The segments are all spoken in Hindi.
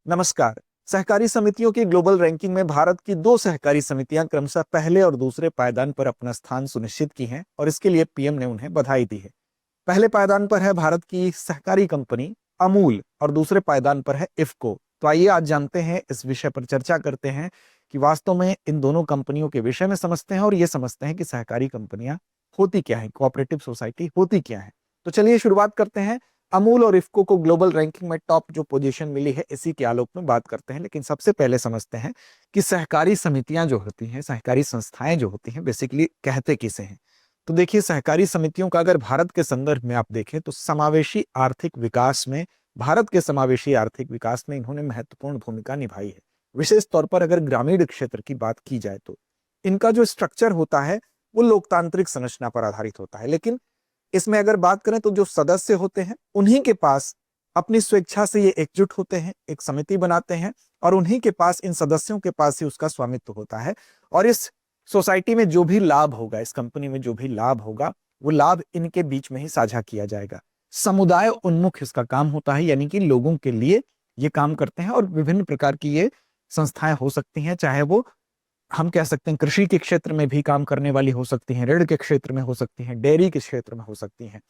नमस्कार। सहकारी समितियों की ग्लोबल रैंकिंग में भारत की दो सहकारी समितियां क्रमशः पहले और दूसरे पायदान पर अपना स्थान सुनिश्चित की हैं और इसके लिए पीएम ने उन्हें बधाई दी है। पहले पायदान पर है भारत की सहकारी कंपनी अमूल और दूसरे पायदान पर है इफ्को। तो आइए आज जानते हैं, इस विषय पर चर्चा करते हैं कि वास्तव में इन दोनों कंपनियों के विषय में समझते हैं और ये समझते हैं कि सहकारी कंपनियां होती क्या है, कोऑपरेटिव सोसाइटी होती क्या है। तो चलिए शुरुआत करते हैं। अमूल और इफ्को को ग्लोबल रैंकिंग में टॉप जो पोजीशन मिली है, इसी के आलोक में बात करते हैं। लेकिन सबसे पहले समझते हैं कि सहकारी समितियां जो होती हैं, सहकारी संस्थाएं जो होती हैं, बेसिकली कहते किसे हैं। तो देखिए, सहकारी समितियों का अगर भारत के संदर्भ में आप देखें तो समावेशी आर्थिक विकास में, भारत के समावेशी आर्थिक विकास में इन्होंने महत्वपूर्ण भूमिका निभाई है। विशेष तौर पर अगर ग्रामीण क्षेत्र की बात की जाए तो इनका जो स्ट्रक्चर होता है वो लोकतांत्रिक संरचना पर आधारित होता है। लेकिन इसमें अगर बात करें तो जो सदस्य होते हैं उन्हीं के पास अपनी स्वेच्छा से ये एकजुट होते हैं, एक समिति बनाते हैं और उन्हीं के पास, इन सदस्यों के पास ही उसका स्वामित्व होता है। और इस सोसाइटी में जो भी लाभ होगा, इस कंपनी में जो भी लाभ होगा, वो लाभ इनके बीच में ही साझा किया जाएगा। समुदाय उन्मुख इसका काम होता है, यानी कि लोगों के लिए ये काम करते हैं। और विभिन्न प्रकार की ये संस्थाएं हो सकती हैं, चाहे वो हम कह सकते हैं कृषि के क्षेत्र में भी काम करने वाली हो सकती हैं, ऋण के क्षेत्र में हो सकती हैं, डेयरी के क्षेत्र में हो सकती हैं।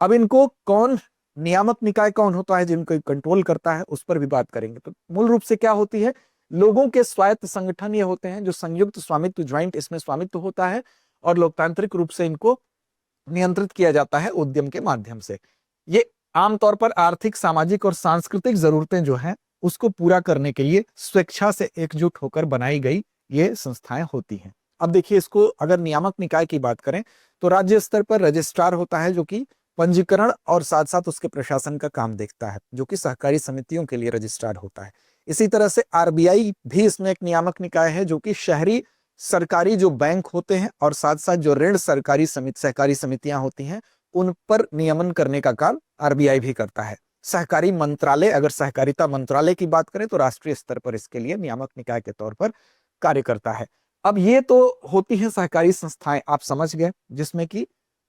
अब इनको कौन, नियामक निकाय कौन होता है जिनको कंट्रोल करता है, उस पर भी बात करेंगे। तो मूल रूप से क्या होती है, लोगों के स्वायत्त संगठन ये होते हैं जो संयुक्त स्वामित्व, ज्वाइंट इसमें स्वामित्व होता है और लोकतांत्रिक रूप से इनको नियंत्रित किया जाता है उद्यम के माध्यम से। ये आमतौर पर आर्थिक, सामाजिक और सांस्कृतिक जरूरतें जो हैं उसको पूरा करने के लिए स्वेच्छा से एकजुट होकर बनाई गई ये संस्थाएं होती हैं। अब देखिए, इसको अगर नियामक निकाय की बात करें तो राज्य स्तर पर रजिस्ट्रार होता है जो कि पंजीकरण और साथ साथ उसके प्रशासन का काम देखता है, जो कि सहकारी समितियों के लिए रजिस्ट्रार होता है। इसी तरह से आरबीआई भी इसमें एक नियामक निकाय है जो कि शहरी सरकारी जो बैंक होते हैं और साथ साथ जो ऋण सरकारी समिति, सहकारी समितियां होती हैं, उन पर नियमन करने का काम आरबीआई भी करता है। सहकारी मंत्रालय, अगर सहकारिता मंत्रालय की बात करें तो राष्ट्रीय स्तर पर इसके लिए नियामक निकाय के तौर पर कार्य करता है। अब ये तो होती है सहकारी संस्थाएं, आप समझ गए, जिसमें कि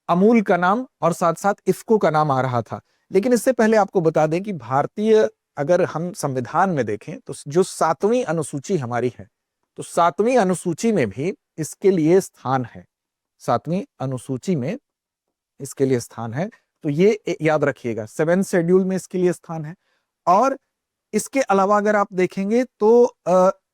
अमूल का नाम और साथ साथ इफ्को का नाम आ रहा था। लेकिन इससे पहले आपको बता दें कि भारतीय, अगर हम संविधान में देखें तो जो 7वीं अनुसूची हमारी है, तो 7वीं अनुसूची में भी इसके लिए स्थान है। 7वीं अनुसूची में इसके लिए स्थान है, तो ये याद रखिएगा, 7 शेड्यूल में इसके लिए स्थान है। और इसके अलावा अगर आप देखेंगे तो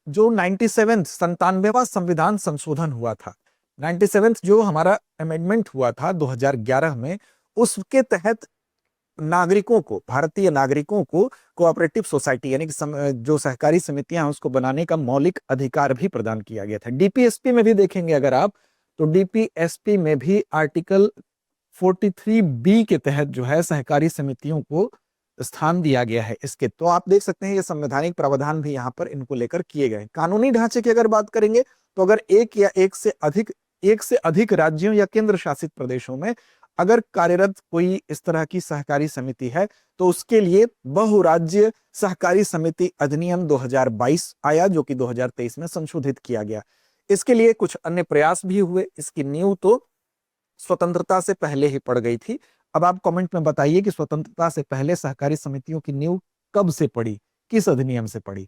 जो 97वां संविधान संशोधन हुआ था, 97 जो हमारा अमेंडमेंट हुआ था 2011 में, उसके तहत नागरिकों को, भारतीय नागरिकों को कोऑपरेटिव सोसाइटी यानी कि जो सहकारी समितियां हैं उसको बनाने का मौलिक अधिकार भी प्रदान किया गया था। डीपीएसपी में भी देखेंगे अगर आप, तो डीपीएसपी में भी आर्टिकल 43B के तहत जो है सहकारी समितियों को स्थान दिया गया है इसके। तो आप देख सकते हैं ये संवैधानिक प्रावधान भी यहाँ पर इनको लेकर किए गए। कानूनी ढांचे की अगर बात करेंगे तो अगर एक से अधिक राज्यों या केंद्र शासित प्रदेशों में अगर कार्यरत कोई इस तरह की सहकारी समिति है तो उसके लिए बहुराज्य सहकारी समिति अधिनियम 2022 आया, जो कि 2023 में संशोधित किया गया। इसके लिए कुछ अन्य प्रयास भी हुए। इसकी नींव तो स्वतंत्रता से पहले ही पड़ गई थी। अब आप कमेंट में बताइए कि स्वतंत्रता से पहले सहकारी समितियों की नींव कब से पड़ी, किस अधिनियम से पड़ी।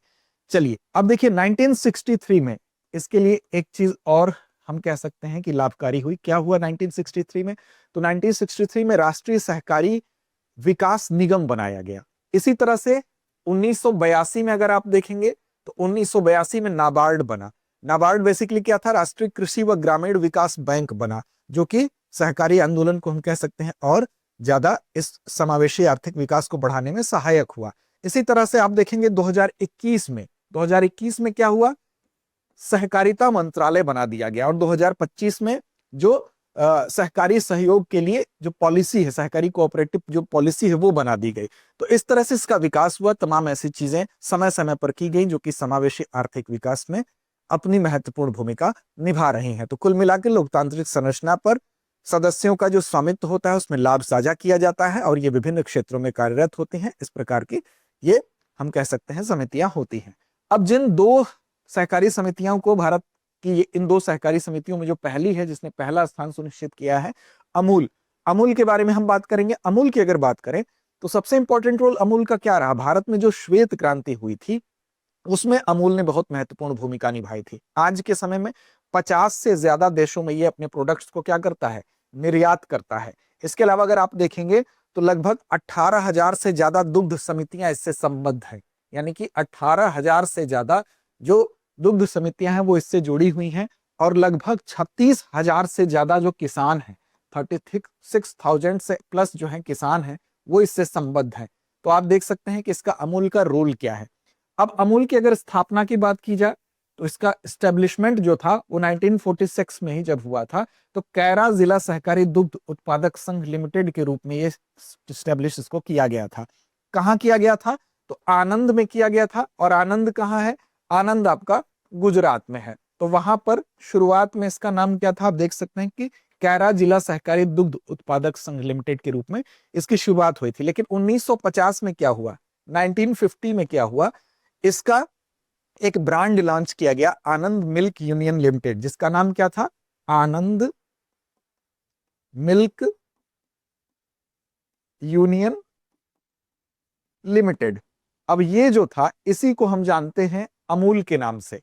चलिए अब देखिए, 1963 में इसके लिए एक चीज और हम कह सकते हैं कि लाभकारी हुई। क्या हुआ 1963 में? तो 1963 में राष्ट्रीय सहकारी विकास निगम बनाया गया। इसी तरह से 1982 में अगर आप देखेंगे तो 1982 में नाबार्ड बना। नाबार्ड बेसिकली क्या था? राष्ट्रीय कृषि व ग्रामीण विकास बैंक बना, जो कि सहकारी आंदोलन को हम कह सकते हैं और ज्यादा इस समावेशी आर्थिक विकास को बढ़ाने में सहायक हुआ। इसी तरह से आप देखेंगे 2021 में क्या हुआ? सहकारिता मंत्रालय बना दिया गया और 2025 में जो सहकारी सहयोग के लिए जो पॉलिसी है, सहकारी कोऑपरेटिव जो पॉलिसी है वो बना दी गई। तो इस तरह से इसका विकास हुआ। तमाम ऐसी चीजें समय समय पर की गई जो कि समावेशी आर्थिक विकास में अपनी महत्वपूर्ण भूमिका निभा रही हैं। तो कुल मिलाकर लोकतांत्रिक संरचना पर सदस्यों का जो स्वामित्व होता है उसमें लाभ साझा किया जाता है और ये विभिन्न क्षेत्रों में कार्यरत होती हैं। इस प्रकार की ये हम कह सकते हैं समितियां होती हैं। अब जिन दो सहकारी समितियों को, भारत की इन दो सहकारी समितियों में जो पहली है जिसने पहला स्थान सुनिश्चित किया है, अमूल। अमूल के बारे में हम बात करेंगे। अमूल की अगर बात करें तो सबसे इंपॉर्टेंट रोल अमूल का क्या रहा? भारत में जो श्वेत क्रांति हुई थी उसमें अमूल ने बहुत महत्वपूर्ण भूमिका निभाई थी। आज के समय में 50 से ज्यादा देशों में ये अपने प्रोडक्ट्स को क्या करता है? निर्यात करता है। इसके अलावा अगर आप देखेंगे तो लगभग 18,000 से ज्यादा दुग्ध समितियां इससे संबद्ध हैं। यानी कि 18,000 से ज्यादा जो दुग्ध समितियां हैं वो इससे जुड़ी हुई हैं और लगभग 36,000 से ज्यादा जो किसान हैं, 36,000 से प्लस जो है किसान हैं, वो इससे संबद्ध हैं। तो आप देख सकते हैं कि इसका अमूल का रोल क्या है। अब अमूल की अगर स्थापना की बात की जाए तो इसका एस्टेब्लिशमेंट जो था वो 1946 में ही जब हुआ था, तो कैरा जिला सहकारी दुग्ध उत्पादक संघ लिमिटेड के रूप में ये एस्टेब्लिश इसको किया गया था। कहाँ किया गया था? तो आनंद में किया गया था। और आनंद कहाँ है? आनंद आपका गुजरात में है। तो वहां पर शुरुआत में इसका नाम क्या था? आप देख सकते हैं कि कैरा जिला सहकारी दुग्ध उत्पादक संघ लिमिटेड के रूप में इसकी शुरुआत हुई थी। लेकिन 1950 में क्या हुआ? 1950 में क्या हुआ? इसका एक ब्रांड लॉन्च किया गया, आनंद मिल्क यूनियन लिमिटेड, जिसका नाम क्या था? आनंद मिल्क यूनियन लिमिटेड। अब ये जो था इसी को हम जानते हैं अमूल के नाम से।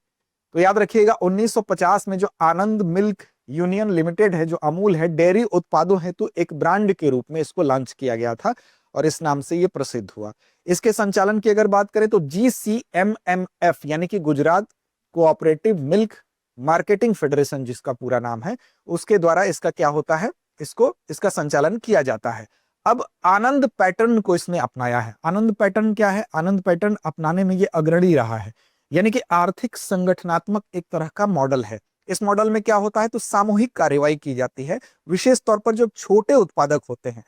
तो याद रखिएगा 1950 में जो आनंद मिल्क यूनियन लिमिटेड है, जो अमूल है, डेयरी उत्पादों हेतु एक ब्रांड के रूप में इसको लॉन्च किया गया था और इस नाम से ये प्रसिद्ध हुआ। इसके संचालन की अगर बात करें तो GCMMF यानी कि Gujarat cooperative milk marketing federation, जिसका पूरा नाम है, उसके द्वारा इसका क्या होता है? इसका संचालन किया जाता है। अब आनंद पैटर्न को इसने अपनाया है। आनंद पैटर्न क्या है? आनंद पैटर्न अपनाने में ये अग्रणी रहा है। यानी कि आर्थिक संगठनात्मक एक तरह का मॉडल है। इस मॉडल में क्या होता है? तो सामूहिक कार्यवाही की जाती है। विशेष तौर पर जो छोटे उत्पादक होते हैं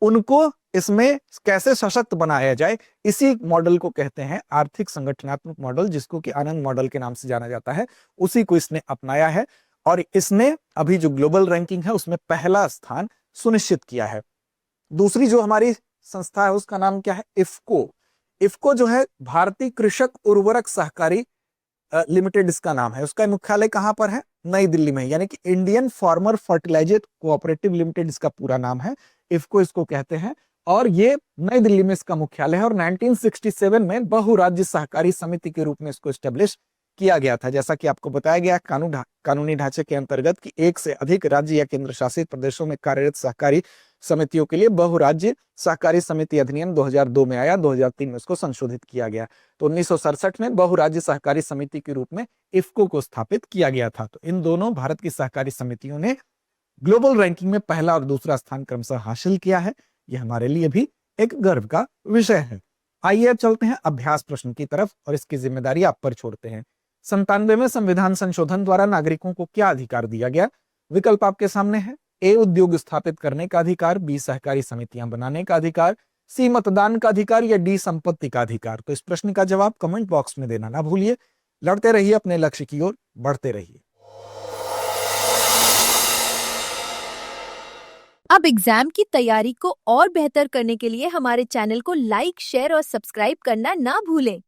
उनको इसमें कैसे सशक्त बनाया जाए, इसी मॉडल को कहते हैं आर्थिक संगठनात्मक मॉडल, जिसको कि आनंद मॉडल के नाम से जाना जाता है। उसी को इसने अपनाया है और इसने अभी जो ग्लोबल रैंकिंग है उसमें पहला स्थान सुनिश्चित किया है। दूसरी जो हमारी संस्था है उसका नाम क्या है? इफ्को। इफ्को जो है भारतीय कृषक उर्वरक सहकारी लिमिटेड इसका नाम है। उसका मुख्यालय कहां पर है? नई दिल्ली में। यानी कि Indian Farmer Fertiliser Cooperative Limited इसका पूरा नाम है, इफ्को इसको कहते हैं। और ये नई दिल्ली में इसका मुख्यालय है और 1967 में बहुराज्य सहकारी समिति के रूप में इसको एस्टेब्लिश किया गया था। जैसा कि आपको बताया गया कानूनी ढांचे के अंतर्गत कि एक से अधिक राज्य या केंद्र शासित प्रदेशों में कार्यरत सहकारी समितियों के लिए बहुराज्य सहकारी समिति अधिनियम 2002 में आया, 2003 में इसको संशोधित किया गया। तो 1967 में बहुराज्य सहकारी समिति के रूप में इफ्को को स्थापित किया गया था। तो इन दोनों भारत की सहकारी समितियों ने ग्लोबल रैंकिंग में पहला और दूसरा स्थान क्रमशः हासिल किया है। यह हमारे लिए भी एक गर्व का विषय है। आइए अब चलते हैं अभ्यास प्रश्न की तरफ और इसकी जिम्मेदारी आप पर छोड़ते हैं। 97वें संविधान संशोधन द्वारा नागरिकों को क्या अधिकार दिया गया? विकल्प आपके सामने है। ए, उद्योग स्थापित करने का अधिकार, बी, सहकारी समितियां बनाने का अधिकार, सी, मतदान का अधिकार या डी, संपत्ति का अधिकार। तो इस प्रश्न का जवाब कमेंट बॉक्स में देना ना भूलिए। लड़ते रहिए, अपने लक्ष्य की ओर बढ़ते रहिए। अब एग्जाम की तैयारी को और बेहतर करने के लिए हमारे चैनल को लाइक, शेयर और सब्सक्राइब करना ना भूलें।